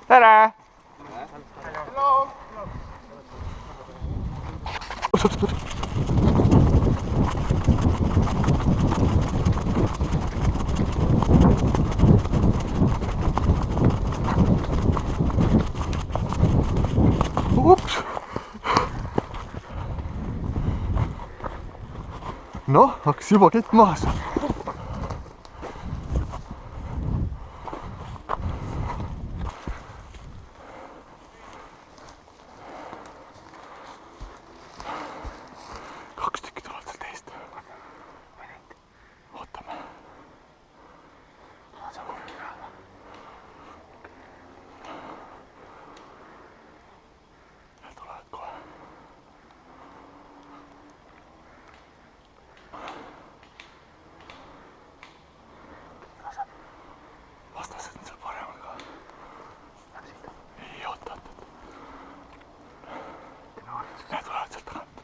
tere! Ups! Noh, hakkas juba kett maas. Kaks tükki tulevad sealt eest. Ootame. Need tulevad kohe. Vastased on seal paremal ka. Ei, oota. Need tulevad sealt tagant.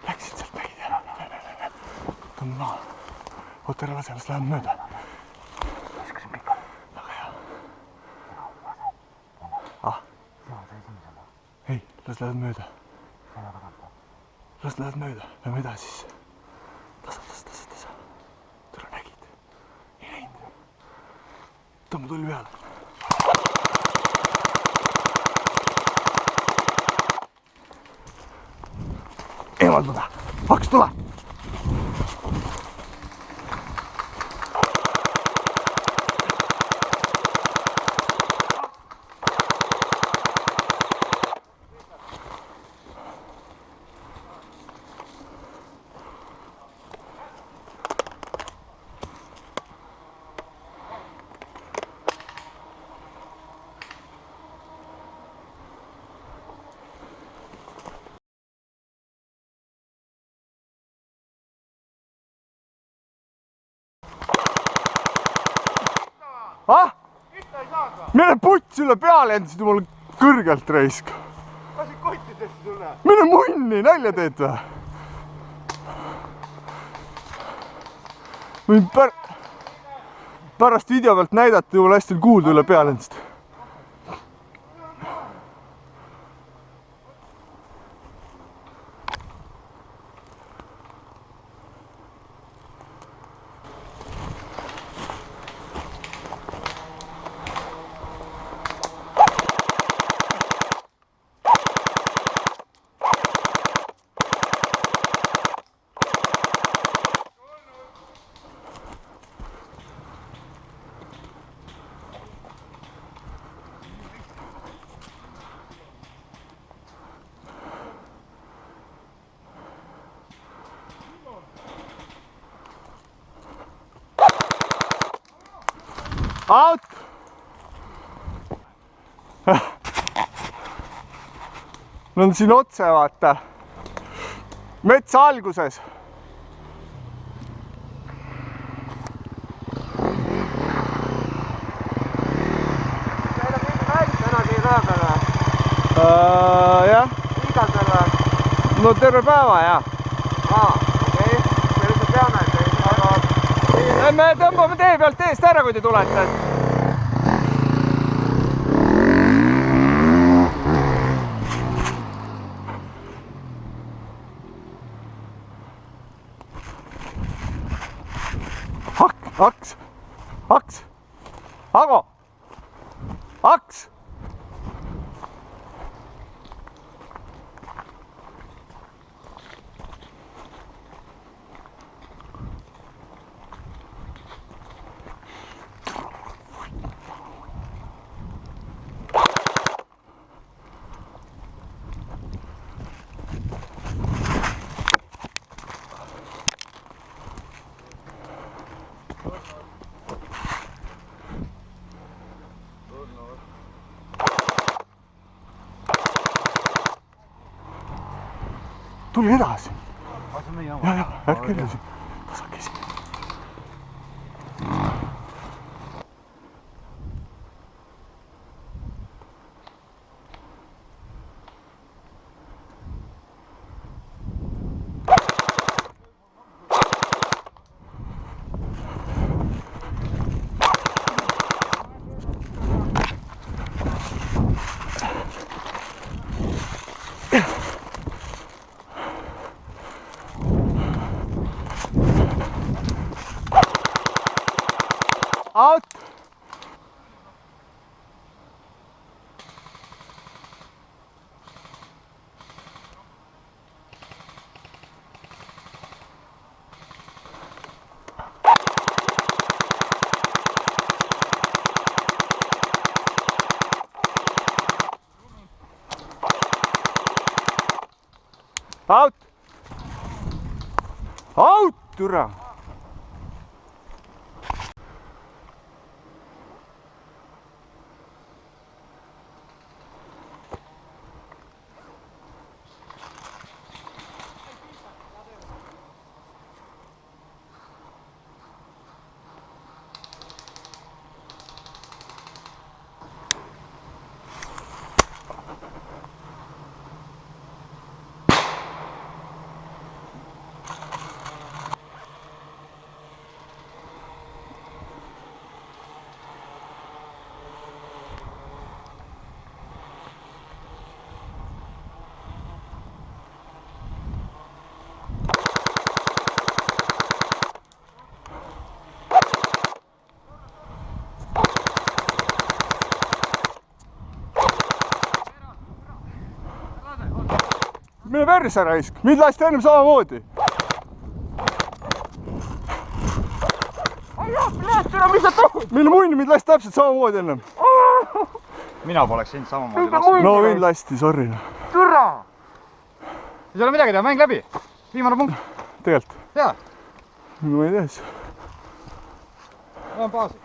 Läksid sealt nägid ära. Tõmba maha. Oota, ära lase, las läheb mööda. Laskasin pikka. Väga hea. Ah? Ei, las läheb mööda. Las läheb mööda. Lähme edasi siis. Tasa. Tule nägid. Ei näinud. Tõmba tulli peale. Eemaldada. Haks tule. Ah? Mine puts üle peale endasid mul kõrgelt reisk. Lasid kottidesse sulle. Mine munni, nalja teed või? Võin pärast video pealt näidata, jumala hästi kuulda üle peale endasid. Out! No on siin otse, vaata. Metsa alguses. Meil on mingi mäng täna siin raja peal või? Jah. Igal peal või? No terve päeva, jah. Okei. Me lihtsalt teame, et Me tõmbame tee pealt eest ära, kui te tulete. Aks! Ago! Aks! Tuli edasi. Ja, ärk edasi. Tasakesi. Out! Out, türa! Mine perse raisk, mind lasti ennem samamoodi. Mille munni mind lasti täpselt samamoodi ennem. Mina poleks sind samamoodi lasknud. No mind lasti, sorry. Türa! Ei ole midagi teha, mäng läbi. Viimane punkt. Tegelikult. Jaa. Ma ei tea siis. Olen baasi.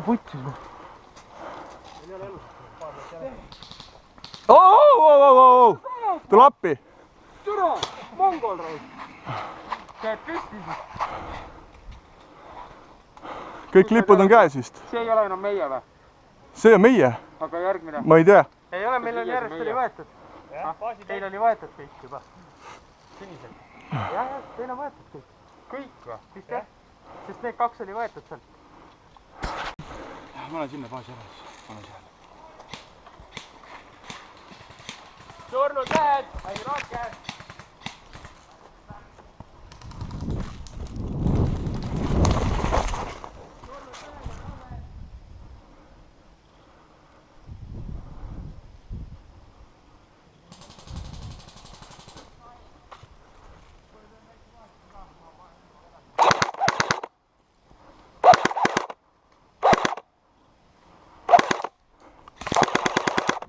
Putsis. Tule appi. Türa! Mongol raud. Käed püsti siis. Kõik lipud on käes vist. See ei ole enam meie või? See on meie. Aga järgmine. Ma ei tea. Ei ole, meil oli järjest oli võetud. Teil oli võetud kõik juba. Sinised. Jah, teil on võetud kõik. Kõik või? Vist jah? Sest need 2 oli võetud sealt. Ma olen sinna baasi ära. Ma olen seal. Surnud käed, ainult käed.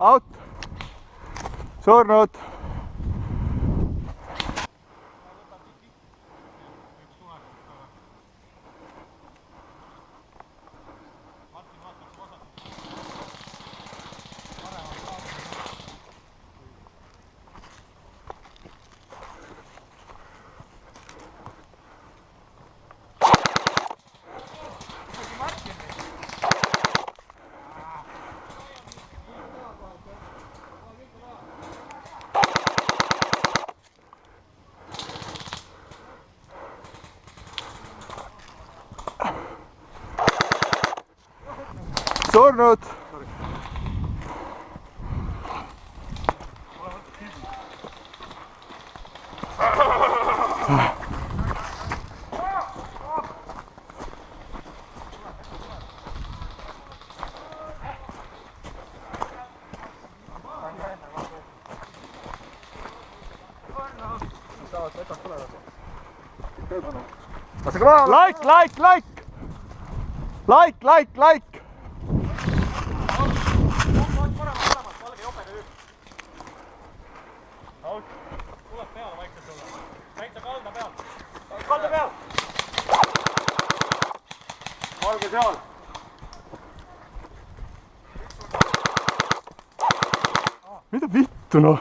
Out. Surnud. Surnud. Like. Kalda peal! Olge seal! Mida vittu noh?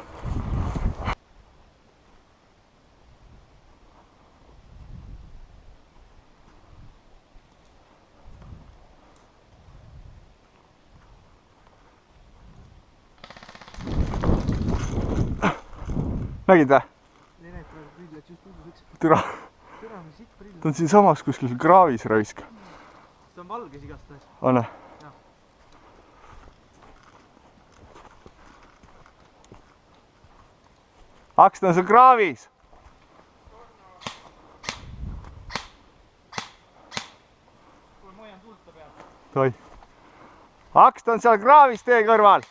Nägid või? Türa. Ta on siinsamas kuskil kraavis raisk. Ta on valges igastahes. On? Aks ta on seal kraavis. Toi. Aks ta on seal kraavis tee kõrval.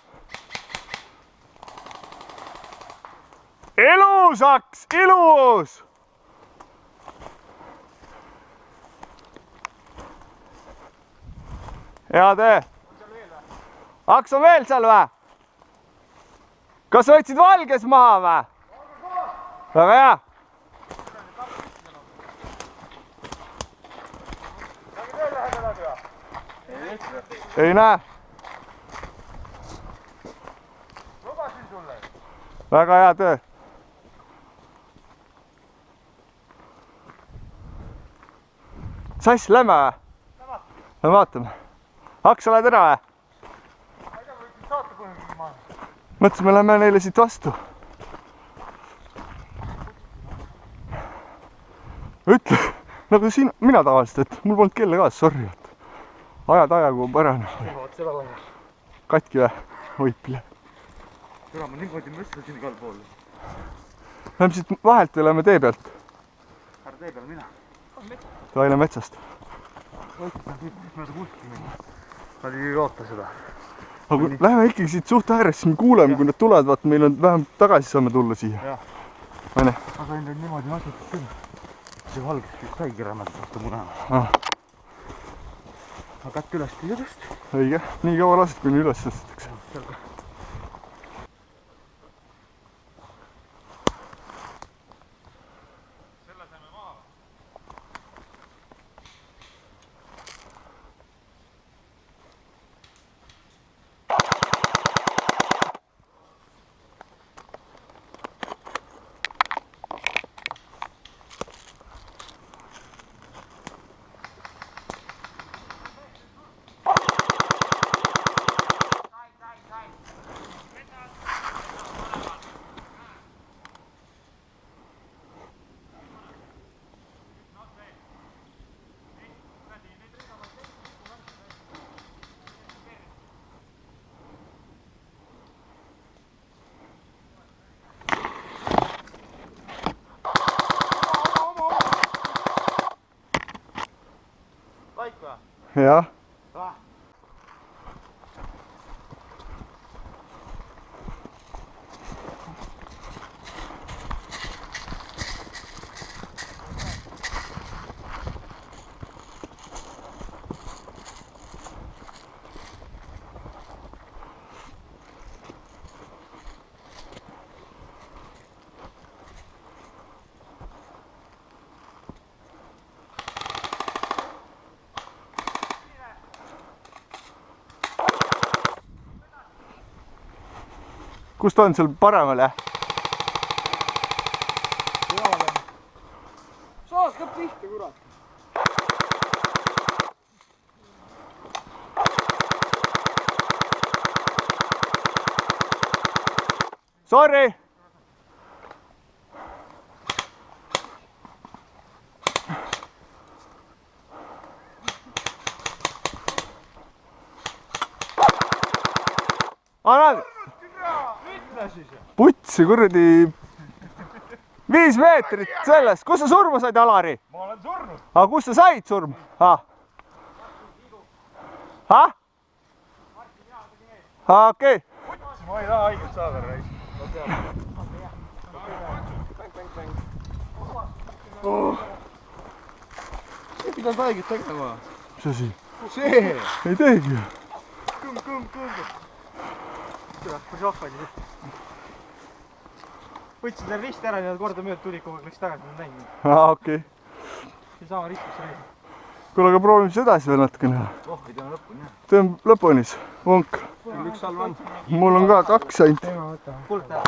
Ilus, Aks, ilus! Hea tee. Aks on veel seal või? kas võtsid valges maha või? Väga hea. Ei näe. Lubasin sulle. Väga hea töö. Sass, lähme või? Lähme vaatame. Aks, oled ära või? Ma ei tea, ma võtsin saate põhjusel maha. Mõtlesime, lähme neile siit vastu. Ütle, nagu siin, mina tavaliselt, et mul polnud kelle kaas, sorry. Ajad ajagu pärane. Katki või? Oipile. Türa, ma niimoodi mõtlesin igal pool. Lähme siit vahelt või lähme tee pealt? Ära tee peal mina. Vaile metsast. Mööda kuskil minna. Nad ei oota seda. Aga kui lähme ikkagi siit suht ääres, siis me kuuleme, kui nad tulevad, vaat meil on vähem tagasi saame tulla siia. Ma sain nüüd niimoodi nasitud küll. See valges kõik saigi rämmata vastu munema. Aga kätt üles tõst. Õige, nii kaua lased, kuni üles tõstetakse. Selle saime maha. Jah. Kus ta on seal paremal, jah? Saad ka pihta, kurat. Sorry! Anna! Putsi, kuradi 5 meetrit sellest. Kus sa surma said, Alari? Ma olen surnud. Aga kus sa said surma? Okei. Ma ei taha haiget saada, reis. Ei pidanud haiget tegema. Mis asi? See! Ei teegi. Kõmm. Tule, ma šahvasin. Võtsin selle risti ära ja kordamööda tuli, kogu aeg läks tagasi, ma näin. Okei. See sama ristus reis. Kuule, aga proovime siis edasi veel natukene. Oh, ei teeme lõpuni, jah. Teeme lõpuni siis. Vonk. Üks salv on. Mul on ka 2 ainult. Kuulge.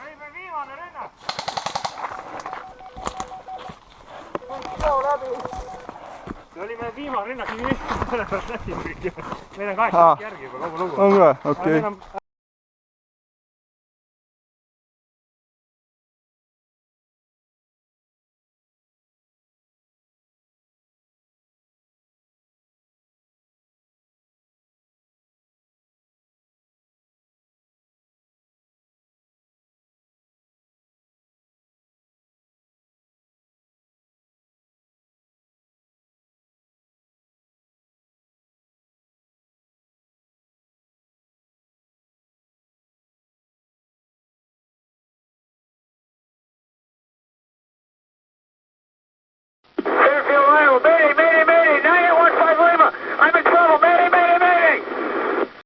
Olime viimane rünnak! Me olime viimane rünnak, nii sellepärast läksime kõik. Meil on 8 järgi juba kogu lugu. On ka? Okei.